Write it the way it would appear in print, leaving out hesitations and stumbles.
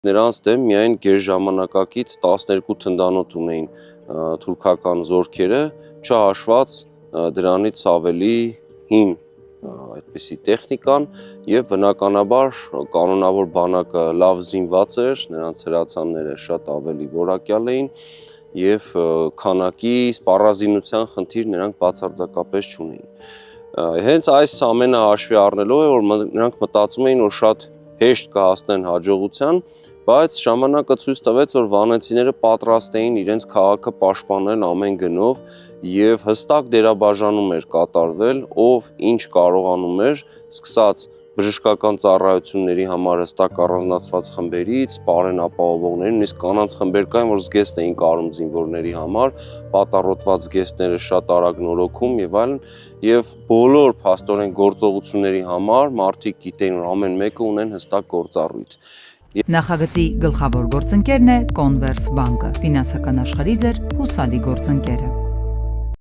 Նրանց դեմ միայն գերժամանակակից 12 թնդանոթ ունեին թուրքական զորքերը, չհաշված դրանից ավելի հին այդպիսի տեխնիկան եւ բնականաբար կանոնավոր բանակը լավ զինված էր, նրանց հրացանները շատ ավելի որակյալ էին եւ քանակի սպառազինության խնդիր նրանք բացարձակապես չունեին։ Հենց այս ամենը հաշվի առնելով է, որ նրանք մտածում էին, որ շատ հեշտ կհասնեն հաջողության, բայց ժամանակը ցույց տվեց, որ վանեցիները պատրաստ էին իրենց քաղաքը պաշտպանել ամեն գնով եւ հստակ դերաբաժանում էր կատարվել, ով ինչ կարողանում էր, սկսած բժշկական ծառայությունների համար հստակ առանձնացված խմբերից, պարեն ապահովողներին, նույնիսկ կանանց խմբեր կային, որ զգեստ էին կարում զինվորների համար, պատառոտված զգեստները շատ արագ նորոգում եւ այլն, եւ բոլոր փաստորեն գործողությունների համար մարդիկ գիտեին, որ ամեն մեկը ունեն հստակ գործառույթ։ Նախագծի գլխավոր գործընկերն է Converse բանկը, ֆինանսական աշխարհի ձեր հուսալի գործընկերը։